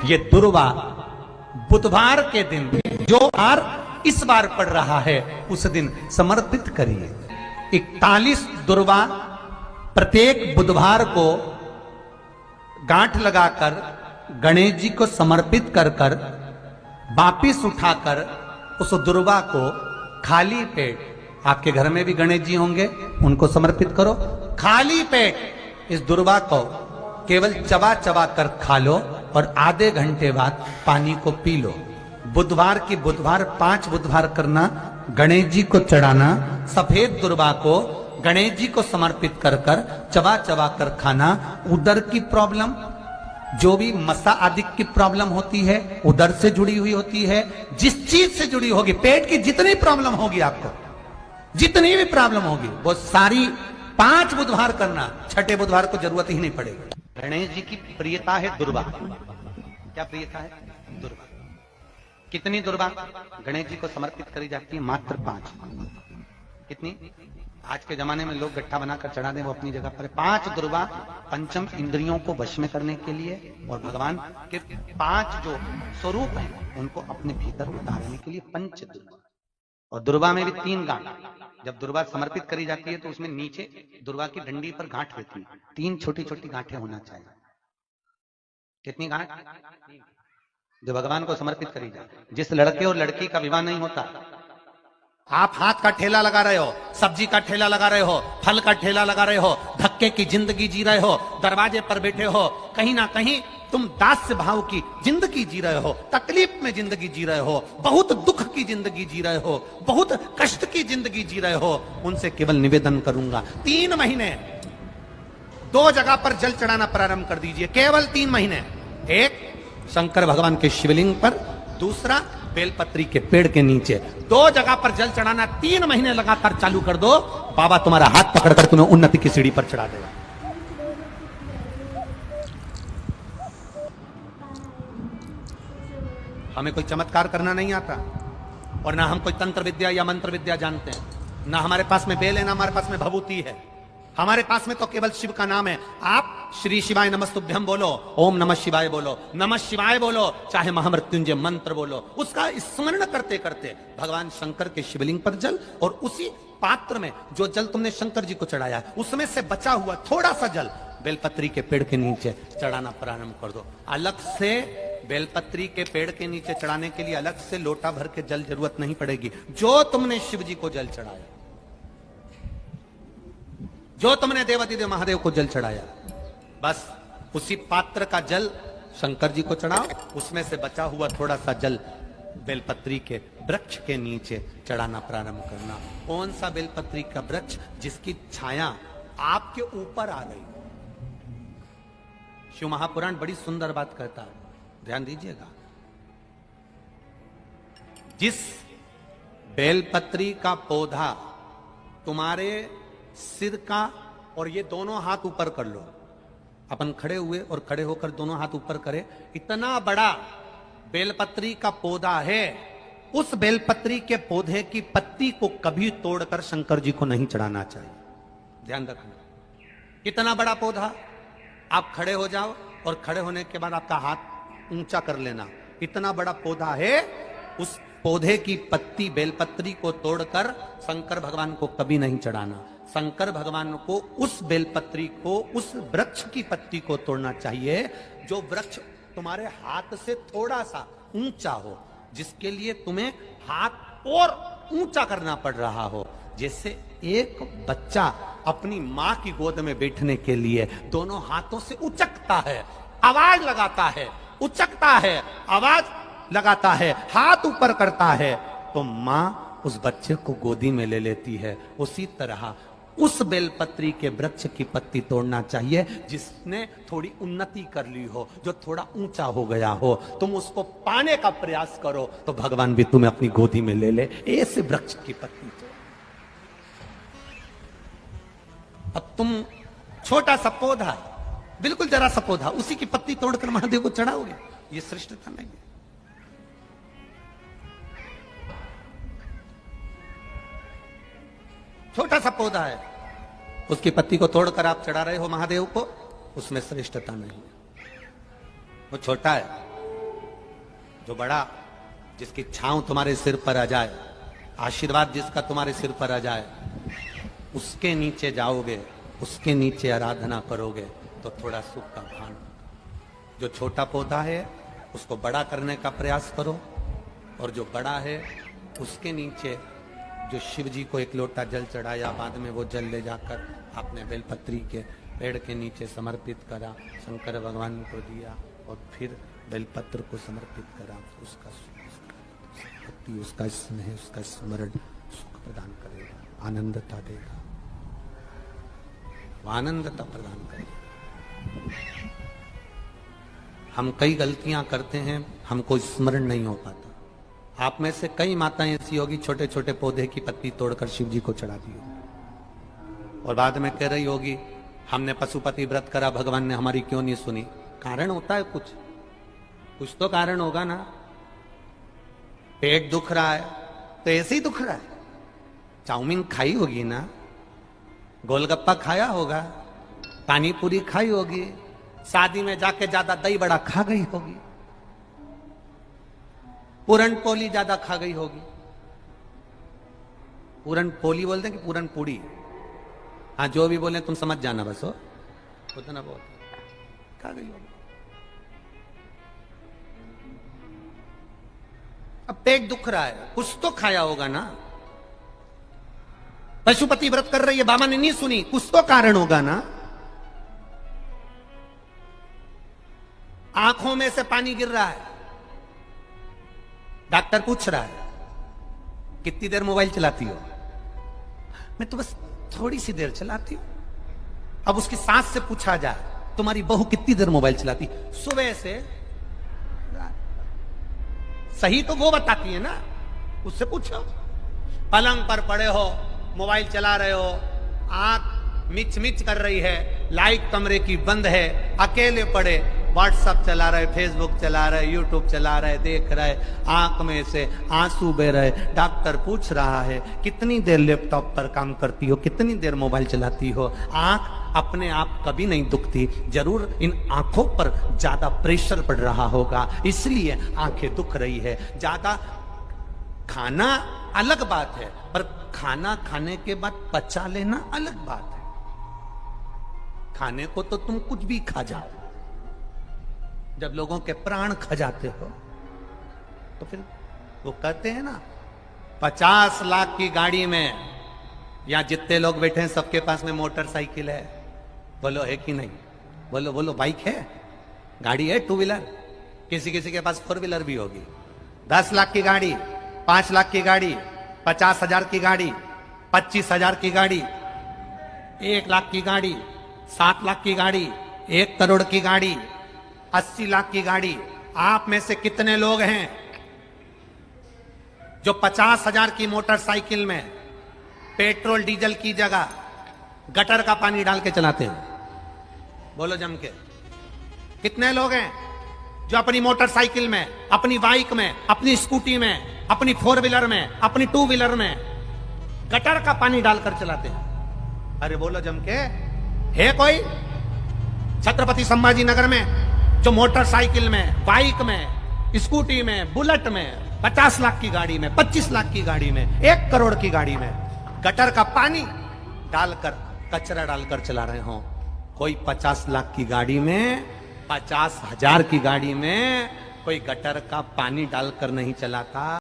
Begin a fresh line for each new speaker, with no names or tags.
ये दुर्वा बुधवार के दिन जो बार इस बार पड़ रहा है उस दिन समर्पित करिए। 41 दुर्वा प्रत्येक बुधवार को गांठ लगाकर गणेश जी को समर्पित कर कर वापिस उठाकर उस दुर्वा को खाली पेट, आपके घर में भी गणेश जी होंगे उनको समर्पित करो, खाली पेट इस दुर्वा को केवल चबा चबा कर खा लो और आधे घंटे बाद पानी को पी लो। बुधवार की बुधवार 5 बुधवार करना, गणेश जी को चढ़ाना, सफेद दुर्वा को गणेश जी को समर्पित कर कर चबा चबा कर खाना। उदर की प्रॉब्लम, जो भी मसा आदि की प्रॉब्लम होती है उदर से जुड़ी हुई होती है, जिस चीज से जुड़ी होगी, पेट की जितनी प्रॉब्लम होगी आपको, जितनी भी प्रॉब्लम होगी वो सारी 5 बुधवार करना, छठे बुधवार को जरूरत ही नहीं पड़ेगी। गणेश जी की प्रियता है दुर्वा। क्या प्रियता है? दुर्वा। कितनी दुर्वा गणेश जी को समर्पित करी जाती है? मात्र 5। कितनी? आज के जमाने में लोग गट्ठा बनाकर चढ़ा दें, वो अपनी जगह पर 5 दुर्वा पंचम इंद्रियों को वश में करने के लिए और भगवान के 5 जो स्वरूप हैं उनको अपने भीतर उतारने के लिए 5 दुर्वा। और दुर्वा में भी 3 गांठ। जब दुर्वा समर्पित करी जाती है तो उसमें नीचे दुर्वा की डंडी पर गांठ रहती है, 3 छोटी छोटी गांठें होना चाहिए। कितनी गांठ? जो भगवान को समर्पित करी जाए। जिस लड़के और लड़की का विवाह नहीं होता, आप हाथ का ठेला लगा रहे हो, सब्जी का ठेला लगा रहे हो, फल का ठेला लगा रहे हो, धक्के की जिंदगी जी रहे हो, दरवाजे पर बैठे हो, कहीं ना कहीं तुम दास्य भाव की जिंदगी जी रहे हो, तकलीफ में जिंदगी जी रहे हो, बहुत दुख की जिंदगी जी रहे हो, बहुत कष्ट की जिंदगी जी रहे हो, उनसे केवल निवेदन करूंगा 3 महीने 2 जगह पर जल चढ़ाना प्रारंभ कर दीजिए। केवल 3 महीने। एक शंकर भगवान के शिवलिंग पर, दूसरा बेलपत्री के पेड़ के नीचे। 2 जगह पर जल चढ़ाना 3 महीने लगातार चालू कर दो, बाबा तुम्हारा हाथ पकड़कर तुम्हें उन्नति की सीढ़ी पर चढ़ा देगा। हमें कोई चमत्कार करना नहीं आता और ना हम कोई तंत्र विद्या या मंत्र विद्या जानते हैं, ना हमारे पास में बेल है, ना हमारे पास में भभूति है। हमारे पास में तो केवल शिव का नाम है। आप श्री शिवाय नमस्तुभ्यम बोलो, ओम नमः शिवाय बोलो, नमः शिवाय बोलो, चाहे महामृत्युंजय मंत्र बोलो, उसका स्मरण करते करते भगवान शंकर के शिवलिंग पर जल और उसी पात्र में जो जल तुमने शंकर जी को चढ़ाया उसमें से बचा हुआ थोड़ा सा जल बेलपत्री के पेड़ के नीचे चढ़ाना प्रारंभ कर दो। अलग से बेलपत्री के पेड़ के नीचे चढ़ाने के लिए अलग से लोटा भर के जल जरूरत नहीं पड़ेगी। जो तुमने शिव जी को जल चढ़ाया, जो तुमने देवादिदेव महादेव को जल चढ़ाया, बस उसी पात्र का जल शंकर जी को चढ़ाओ, उसमें से बचा हुआ थोड़ा सा जल बेलपत्री के वृक्ष के नीचे चढ़ाना प्रारंभ करना। कौन सा बेलपत्री का वृक्ष? जिसकी छाया आपके ऊपर आ गई। शिव महापुराण बड़ी सुंदर बात कहता है, ध्यान दीजिएगा। जिस बेलपत्री का पौधा तुम्हारे सिर का, और ये दोनों हाथ ऊपर कर लो, अपन खड़े हुए और खड़े होकर दोनों हाथ ऊपर करें, इतना बड़ा बेलपत्री का पौधा है, उस बेलपत्री के पौधे की पत्ती को कभी तोड़कर शंकर जी को नहीं चढ़ाना चाहिए। ध्यान रखना। इतना बड़ा पौधा, आप खड़े हो जाओ और खड़े होने के बाद आपका हाथ ऊंचा कर लेना। इतना बड़ा पौधा है, उस पौधे की पत्ती बेलपत्री को तोड़कर शंकर भगवान को कभी नहीं चढ़ाना। शंकर भगवान को उस बेलपत्री को, उस वृक्ष की पत्ती को तोड़ना चाहिए जो वृक्ष तुम्हारे हाथ से थोड़ा सा ऊंचा हो, जिसके लिए तुम्हें हाथ और ऊंचा करना पड़ रहा हो। जैसे एक बच्चा अपनी मां की गोद में बैठने के लिए दोनों हाथों से उचकता है, आवाज लगाता है, उचकता है, आवाज लगाता है, हाथ ऊपर करता है, तो मां उस बच्चे को गोदी में ले लेती है। उसी तरह उस बेलपत्री के वृक्ष की पत्ती तोड़ना चाहिए जिसने थोड़ी उन्नति कर ली हो, जो थोड़ा ऊंचा हो गया हो। तुम उसको पाने का प्रयास करो तो भगवान भी तुम्हें अपनी गोदी में ले ले। ऐसे वृक्ष की पत्ती। अब तुम छोटा सा पौधा, बिल्कुल जरा सा पौधा, उसी की पत्ती तोड़कर महादेव को चढ़ाओगे, ये श्रेष्ठता नहीं है। छोटा सा पौधा है, उसकी पत्ती को तोड़कर आप चढ़ा रहे हो महादेव को, उसमें श्रेष्ठता नहीं है। वो छोटा है, जो बड़ा, जिसकी छांव तुम्हारे सिर पर आ जाए, आशीर्वाद जिसका तुम्हारे सिर पर आ जाए, उसके नीचे जाओगे, उसके नीचे आराधना करोगे तो थोड़ा सुख का भान। जो छोटा पौधा है उसको बड़ा करने का प्रयास करो, और जो बड़ा है उसके नीचे, जो शिव जी को एक लोटा जल चढ़ाया, बाद में वो जल ले जाकर आपने बेलपत्री के पेड़ के नीचे समर्पित करा, शंकर भगवान को दिया और फिर बेलपत्र को समर्पित करा, उसका भक्ति, उसका स्नेह, उसका स्मरण सुख प्रदान करेगा, आनंदता देगा, आनंदता प्रदान करेगा। हम कई गलतियां करते हैं, हमको स्मरण नहीं हो पाता। आप में से कई माताएं ऐसी होगी, छोटे छोटे पौधे की पत्ती तोड़कर शिव जी को चढ़ा दी हो, और बाद में कह रही होगी हमने पशुपति व्रत करा, भगवान ने हमारी क्यों नहीं सुनी। कारण होता है, कुछ तो कारण होगा ना। पेट दुख रहा है तो ऐसे ही दुख रहा है, चाउमीन खाई होगी ना, गोलगप्पा खाया होगा, पानी पूरी खाई होगी, शादी में जाके ज्यादा दही बड़ा खा गई होगी, पूरन पोली ज्यादा खा गई होगी। पूरन पोली बोलते हैं कि पूरन पूड़ी, हाँ जो भी बोले तुम समझ जाना, बस हो उतना बहुत खा गई होगी। अब पेट दुख रहा है, कुछ तो खाया होगा ना। पशुपति व्रत कर रही है, बाबा ने नहीं सुनी, कुछ तो कारण होगा ना। आंखों में से पानी गिर रहा है, डॉक्टर पूछ रहा है कितनी देर मोबाइल चलाती हो, मैं तो बस थोड़ी सी देर चलाती हूं। अब उसकी सास से पूछा जाए तुम्हारी बहू कितनी देर मोबाइल चलाती, सुबह से, सही तो वो बताती है ना, उससे पूछो। पलंग पर पड़े हो, मोबाइल चला रहे हो, आंख मिच मिच कर रही है, लाइट कमरे की बंद है, अकेले पड़े, व्हाट्सएप चला रहे, फेसबुक चला रहे, यूट्यूब चला रहे, देख रहे, आंख में से आंसू बह रहे। डॉक्टर पूछ रहा है कितनी देर लैपटॉप पर काम करती हो, कितनी देर मोबाइल चलाती हो। आंख अपने आप कभी नहीं दुखती, जरूर इन आंखों पर ज्यादा प्रेशर पड़ रहा होगा, इसलिए आंखें दुख रही है। ज्यादा खाना अलग बात है, पर खाना खाने के बाद पचा लेना अलग बात है। खाने को तो तुम कुछ भी खा जाओ, जब लोगों के प्राण खा जाते हो तो फिर वो कहते हैं ना, 50 लाख की गाड़ी में, या जितने लोग बैठे हैं सबके पास में मोटरसाइकिल है, बोलो है कि नहीं, बोलो बोलो, बाइक है, गाड़ी है, टू व्हीलर, किसी किसी के पास 4 व्हीलर भी होगी। 10 लाख की गाड़ी, 5 लाख की गाड़ी, 50,000 की गाड़ी, 25,000 की गाड़ी, 1 लाख की गाड़ी, 7 लाख की गाड़ी, 1 करोड़ की गाड़ी, 80 लाख की गाड़ी। आप में से कितने लोग हैं जो 50,000 की मोटरसाइकिल में पेट्रोल डीजल की जगह गटर का पानी डाल के चलाते हैं? बोलो जम के। कितने लोग हैं जो अपनी मोटरसाइकिल में, अपनी बाइक में, अपनी स्कूटी में, अपनी 4 व्हीलर में, अपनी 2 व्हीलर में गटर का पानी डालकर चलाते हैं? अरे बोलो जम के। है कोई छत्रपति संभाजी नगर में जो मोटरसाइकिल में, बाइक में, स्कूटी में, बुलेट में, 50 लाख की गाड़ी में, 25 लाख की गाड़ी में, 1 करोड़ की गाड़ी में गटर का पानी डालकर, कचरा डालकर चला रहे हो? कोई 50 लाख की गाड़ी में, 50,000 की गाड़ी में कोई गटर का पानी डालकर नहीं चलाता।